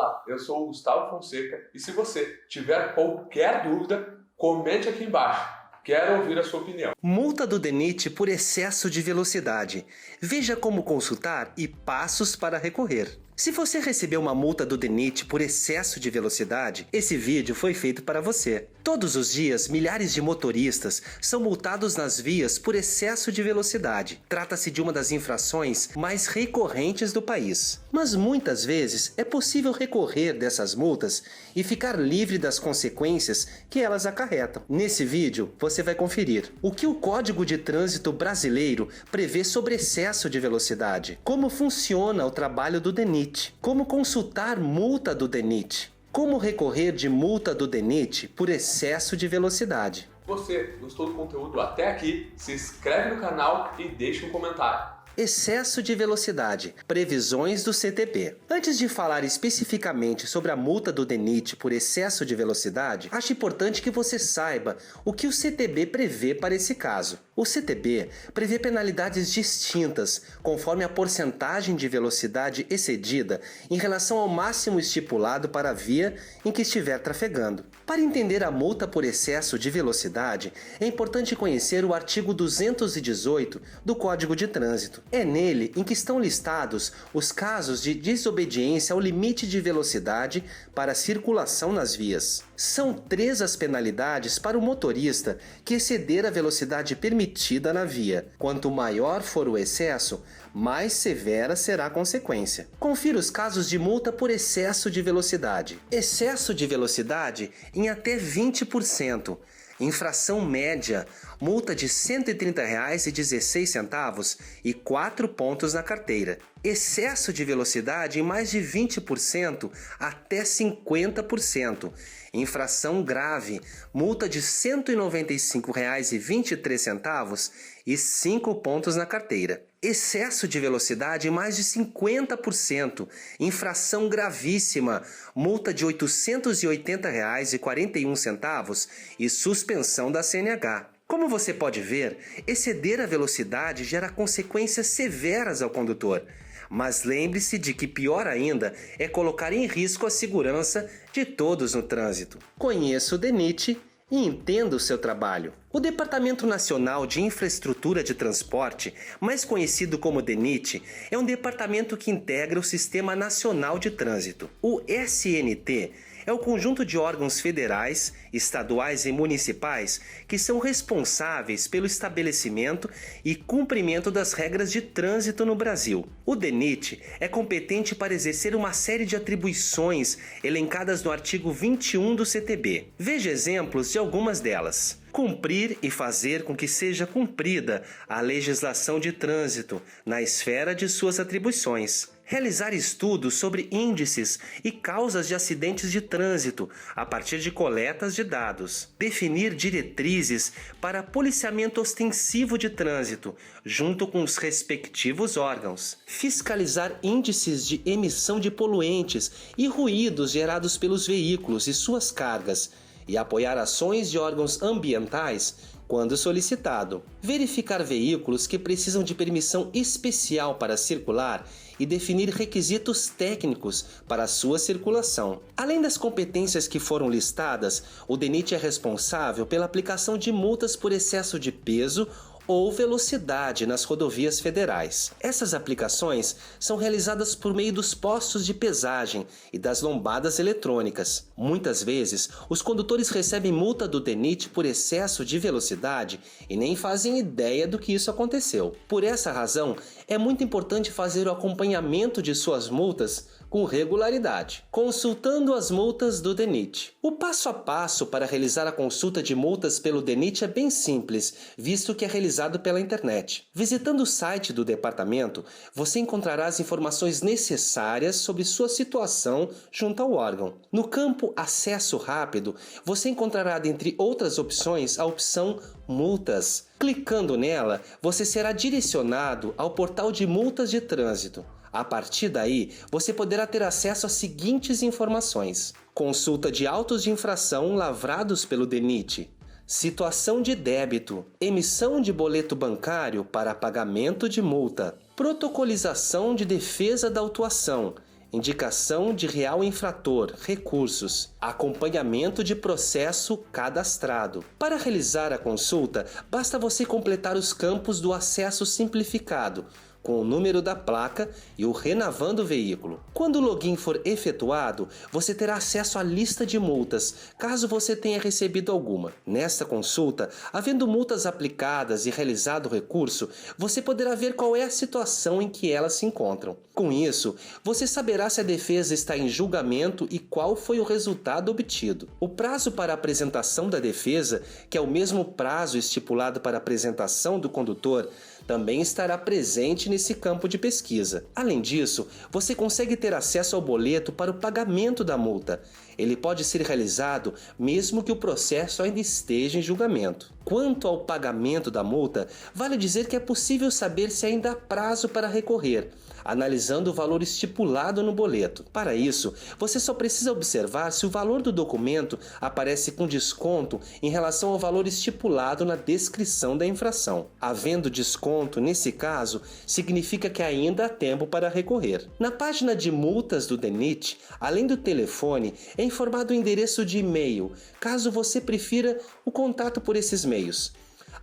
Olá, eu sou o Gustavo Fonseca e se você tiver qualquer dúvida, comente aqui embaixo. Quero ouvir a sua opinião. Multa do DENIT por excesso de velocidade. Veja como consultar e passos para recorrer. Se você recebeu uma multa do DENIT por excesso de velocidade, esse vídeo foi feito para você. Todos os dias, milhares de motoristas são multados nas vias por excesso de velocidade. Trata-se de uma das infrações mais recorrentes do país. Mas muitas vezes é possível recorrer dessas multas e ficar livre das consequências que elas acarretam. Nesse vídeo, você vai conferir o que o Código de Trânsito Brasileiro prevê sobre excesso de velocidade, como funciona o trabalho do DENIT, como consultar multa do DENIT, como recorrer de multa do DENIT por excesso de velocidade. Se você gostou do conteúdo até aqui, se inscreve no canal e deixa um comentário. Excesso de velocidade. Previsões do CTB. Antes de falar especificamente sobre a multa do DENIT por excesso de velocidade, acho importante que você saiba o que o CTB prevê para esse caso. O CTB prevê penalidades distintas conforme a porcentagem de velocidade excedida em relação ao máximo estipulado para a via em que estiver trafegando. Para entender a multa por excesso de velocidade, é importante conhecer o artigo 218 do Código de Trânsito. É nele em que estão listados os casos de desobediência ao limite de velocidade para circulação nas vias. São 3 as penalidades para o motorista que exceder a velocidade permitida na via. Quanto maior for o excesso, mais severa será a consequência. Confira os casos de multa por excesso de velocidade. Excesso de velocidade em até 20%. Infração média, multa de R$ 130,16 e 4 pontos na carteira. Excesso de velocidade em mais de 20% até 50%. Infração grave, multa de R$ 195,23 e 5 pontos na carteira. Excesso de velocidade em mais de 50%. Infração gravíssima, multa de R$ 880,41 e suspensão da CNH. Como você pode ver, exceder a velocidade gera consequências severas ao condutor. Mas lembre-se de que pior ainda é colocar em risco a segurança de todos no trânsito. Conheça o DENIT e entenda o seu trabalho. O Departamento Nacional de Infraestrutura de Transporte, mais conhecido como DENIT, é um departamento que integra o Sistema Nacional de Trânsito. O SNT é o conjunto de órgãos federais, estaduais e municipais que são responsáveis pelo estabelecimento e cumprimento das regras de trânsito no Brasil. O DENIT é competente para exercer uma série de atribuições elencadas no artigo 21 do CTB. Veja exemplos de algumas delas. Cumprir e fazer com que seja cumprida a legislação de trânsito na esfera de suas atribuições. Realizar estudos sobre índices e causas de acidentes de trânsito a partir de coletas de dados. Definir diretrizes para policiamento ostensivo de trânsito, junto com os respectivos órgãos. Fiscalizar índices de emissão de poluentes e ruídos gerados pelos veículos e suas cargas, e apoiar ações de órgãos ambientais quando solicitado. Verificar veículos que precisam de permissão especial para circular e definir requisitos técnicos para sua circulação. Além das competências que foram listadas, o DENIT é responsável pela aplicação de multas por excesso de peso ou velocidade nas rodovias federais. Essas aplicações são realizadas por meio dos postos de pesagem e das lombadas eletrônicas. Muitas vezes, os condutores recebem multa do DENIT por excesso de velocidade e nem fazem ideia do que isso aconteceu. Por essa razão, é muito importante fazer o acompanhamento de suas multas com regularidade, consultando as multas do DENIT. O passo a passo para realizar a consulta de multas pelo DENIT é bem simples, visto que é realizado pela internet. Visitando o site do departamento, você encontrará as informações necessárias sobre sua situação junto ao órgão. No campo Acesso Rápido, você encontrará, dentre outras opções, a opção Multas. Clicando nela, você será direcionado ao portal de multas de trânsito. A partir daí, você poderá ter acesso às seguintes informações: consulta de autos de infração lavrados pelo DENIT, situação de débito, emissão de boleto bancário para pagamento de multa, protocolização de defesa da autuação, indicação de real infrator, recursos, acompanhamento de processo cadastrado. Para realizar a consulta, basta você completar os campos do acesso simplificado, com o número da placa e o Renavan do veículo. Quando o login for efetuado, você terá acesso à lista de multas, caso você tenha recebido alguma. Nesta consulta, havendo multas aplicadas e realizado o recurso, você poderá ver qual é a situação em que elas se encontram. Com isso, você saberá se a defesa está em julgamento e qual foi o resultado obtido. O prazo para a apresentação da defesa, que é o mesmo prazo estipulado para a apresentação do condutor, também estará presente nesse campo de pesquisa. Além disso, você consegue ter acesso ao boleto para o pagamento da multa. Ele pode ser realizado mesmo que o processo ainda esteja em julgamento. Quanto ao pagamento da multa, vale dizer que é possível saber se ainda há prazo para recorrer, analisando o valor estipulado no boleto. Para isso, você só precisa observar se o valor do documento aparece com desconto em relação ao valor estipulado na descrição da infração. Havendo desconto, nesse caso, significa que ainda há tempo para recorrer. Na página de multas do DENIT, além do telefone, é informado o endereço de e-mail, caso você prefira o contato por esses meios.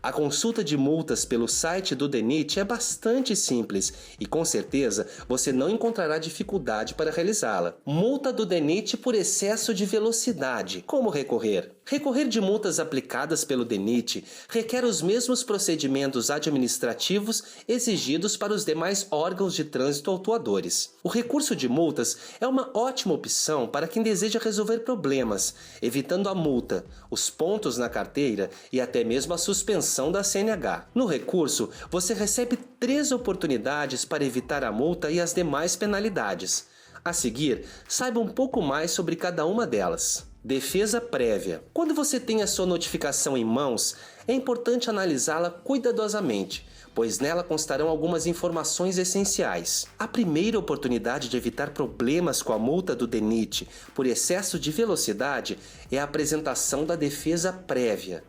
A consulta de multas pelo site do DENIT é bastante simples e com certeza você não encontrará dificuldade para realizá-la. Multa do DENIT por excesso de velocidade. Como recorrer? Recorrer de multas aplicadas pelo DENIT requer os mesmos procedimentos administrativos exigidos para os demais órgãos de trânsito autuadores. O recurso de multas é uma ótima opção para quem deseja resolver problemas, evitando a multa, os pontos na carteira e até mesmo a suspensão da CNH. No recurso, você recebe 3 oportunidades para evitar a multa e as demais penalidades. A seguir, saiba um pouco mais sobre cada uma delas. Defesa prévia. Quando você tem a sua notificação em mãos, é importante analisá-la cuidadosamente, pois nela constarão algumas informações essenciais. A primeira oportunidade de evitar problemas com a multa do DENIT por excesso de velocidade é a apresentação da defesa prévia.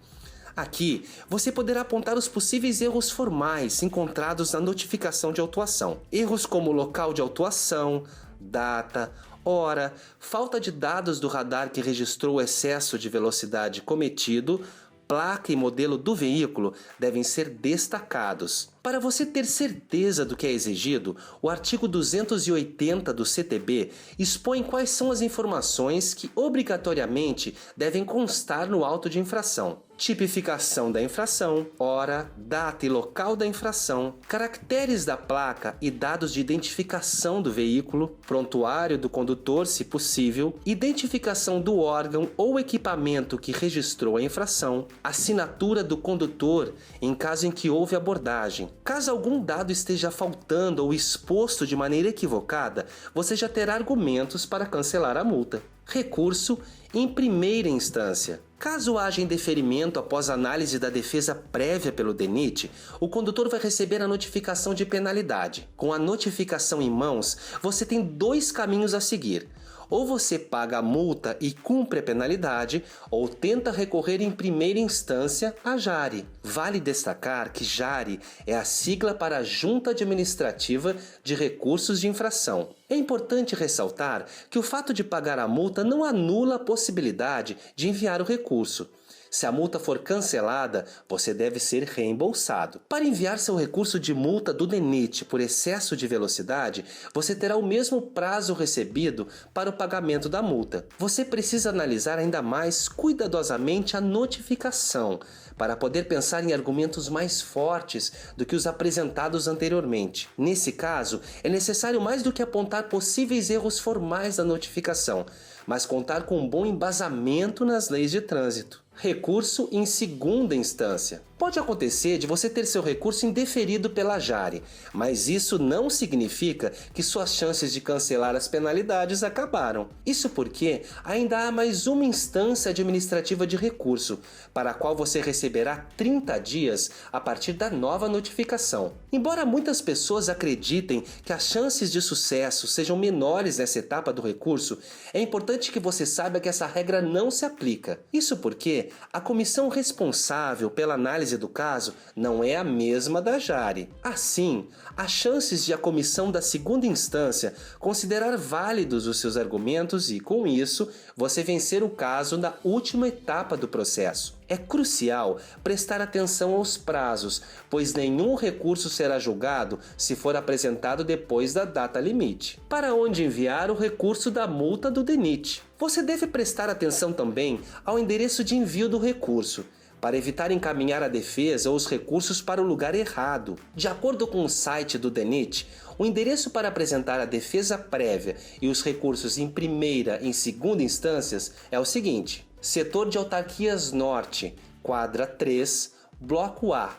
Aqui, você poderá apontar os possíveis erros formais encontrados na notificação de autuação. Erros como local de autuação, data, hora, falta de dados do radar que registrou o excesso de velocidade cometido, placa e modelo do veículo devem ser destacados. Para você ter certeza do que é exigido, o artigo 280 do CTB expõe quais são as informações que obrigatoriamente devem constar no auto de infração. Tipificação da infração, hora, data e local da infração, caracteres da placa e dados de identificação do veículo, prontuário do condutor, se possível, identificação do órgão ou equipamento que registrou a infração, assinatura do condutor em caso em que houve abordagem. Caso algum dado esteja faltando ou exposto de maneira equivocada, você já terá argumentos para cancelar a multa. Recurso em primeira instância. Caso haja indeferimento após análise da defesa prévia pelo DENIT, o condutor vai receber a notificação de penalidade. Com a notificação em mãos, você tem 2 caminhos a seguir. Ou você paga a multa e cumpre a penalidade, ou tenta recorrer em primeira instância à JARE. Vale destacar que JARE é a sigla para a Junta Administrativa de Recursos de Infração. É importante ressaltar que o fato de pagar a multa não anula a possibilidade de enviar o recurso. Se a multa for cancelada, você deve ser reembolsado. Para enviar seu recurso de multa do DENIT por excesso de velocidade, você terá o mesmo prazo recebido para o pagamento da multa. Você precisa analisar ainda mais cuidadosamente a notificação, para poder pensar em argumentos mais fortes do que os apresentados anteriormente. Nesse caso, é necessário mais do que apontar possíveis erros formais da notificação, mas contar com um bom embasamento nas leis de trânsito. Recurso em segunda instância. Pode acontecer de você ter seu recurso indeferido pela JARE, mas isso não significa que suas chances de cancelar as penalidades acabaram. Isso porque ainda há mais uma instância administrativa de recurso, para a qual você receberá 30 dias a partir da nova notificação. Embora muitas pessoas acreditem que as chances de sucesso sejam menores nessa etapa do recurso, é importante que você saiba que essa regra não se aplica. Isso porque a comissão responsável pela análise do caso não é a mesma da Jari. Assim, há chances de a comissão da segunda instância considerar válidos os seus argumentos e, com isso, você vencer o caso na última etapa do processo. É crucial prestar atenção aos prazos, pois nenhum recurso será julgado se for apresentado depois da data limite. Para onde enviar o recurso da multa do DENIT? Você deve prestar atenção também ao endereço de envio do recurso, para evitar encaminhar a defesa ou os recursos para o lugar errado. De acordo com o site do DENIT, o endereço para apresentar a defesa prévia e os recursos em primeira e segunda instâncias é o seguinte: Setor de Autarquias Norte, quadra 3, Bloco A,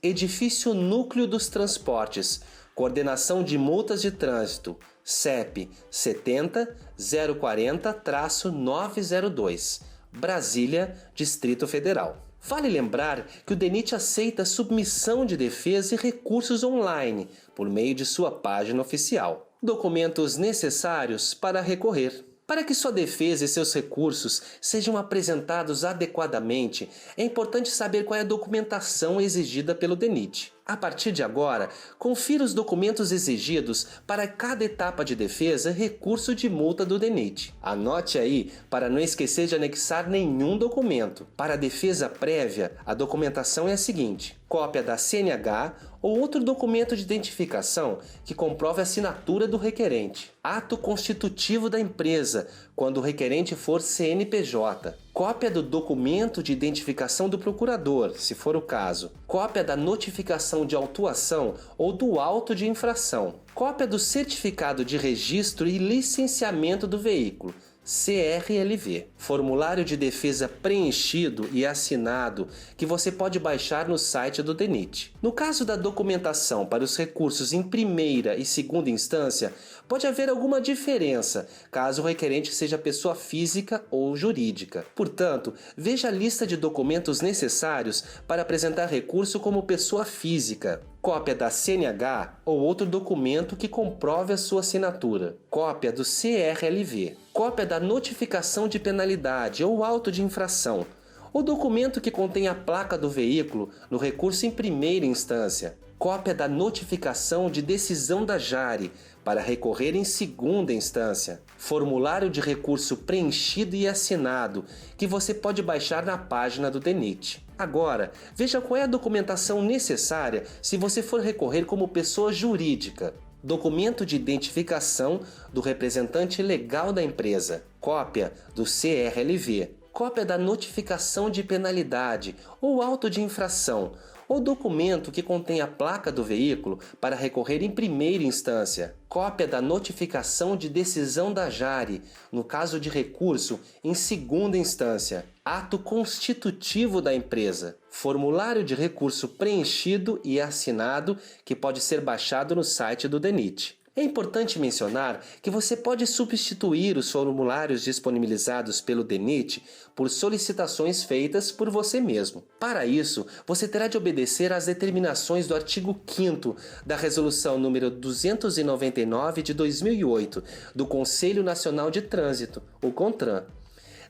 Edifício Núcleo dos Transportes, Coordenação de Multas de Trânsito, CEP 70-040-902, Brasília, Distrito Federal. Vale lembrar que o DENIT aceita submissão de defesa e recursos online, por meio de sua página oficial. Documentos necessários para recorrer. Para que sua defesa e seus recursos sejam apresentados adequadamente, é importante saber qual é a documentação exigida pelo DENIT. A partir de agora, confira os documentos exigidos para cada etapa de defesa e recurso de multa do DENIT. Anote aí para não esquecer de anexar nenhum documento. Para a defesa prévia, a documentação é a seguinte: cópia da CNH ou outro documento de identificação que comprove a assinatura do requerente. Ato constitutivo da empresa, quando o requerente for CNPJ. Cópia do documento de identificação do procurador, se for o caso. Cópia da notificação de autuação ou do auto de infração. Cópia do certificado de registro e licenciamento do veículo, CRLV. Formulário de defesa preenchido e assinado que você pode baixar no site do DENIT. No caso da documentação para os recursos em primeira e segunda instância, pode haver alguma diferença, caso o requerente seja pessoa física ou jurídica. Portanto, veja a lista de documentos necessários para apresentar recurso como pessoa física. Cópia da CNH ou outro documento que comprove a sua assinatura. Cópia do CRLV. Cópia da notificação de penalidade ou auto de infração. O documento que contém a placa do veículo no recurso em primeira instância. Cópia da notificação de decisão da Jari para recorrer em segunda instância. Formulário de recurso preenchido e assinado que você pode baixar na página do DENIT. Agora, veja qual é a documentação necessária se você for recorrer como pessoa jurídica. Documento de identificação do representante legal da empresa. Cópia do CRLV. Cópia da notificação de penalidade ou auto de infração, ou documento que contém a placa do veículo para recorrer em primeira instância. Cópia da notificação de decisão da Jari, no caso de recurso, em segunda instância. Ato constitutivo da empresa. Formulário de recurso preenchido e assinado que pode ser baixado no site do DENIT. É importante mencionar que você pode substituir os formulários disponibilizados pelo DENIT por solicitações feitas por você mesmo. Para isso, você terá de obedecer às determinações do artigo 5º da Resolução número 299 de 2008 do Conselho Nacional de Trânsito, o CONTRAN.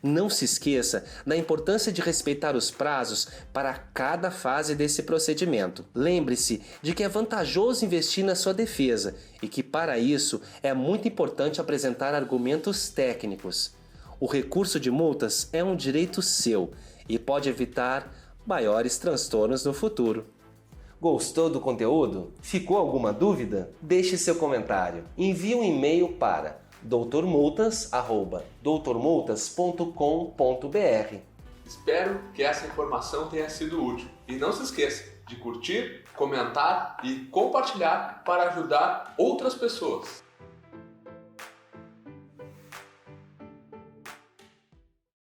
Não se esqueça da importância de respeitar os prazos para cada fase desse procedimento. Lembre-se de que é vantajoso investir na sua defesa e que, para isso, é muito importante apresentar argumentos técnicos. O recurso de multas é um direito seu e pode evitar maiores transtornos no futuro. Gostou do conteúdo? Ficou alguma dúvida? Deixe seu comentário. Envie um e-mail para doutormultas@doutormultas.com.br. Espero que essa informação tenha sido útil. E não se esqueça de curtir, comentar e compartilhar para ajudar outras pessoas.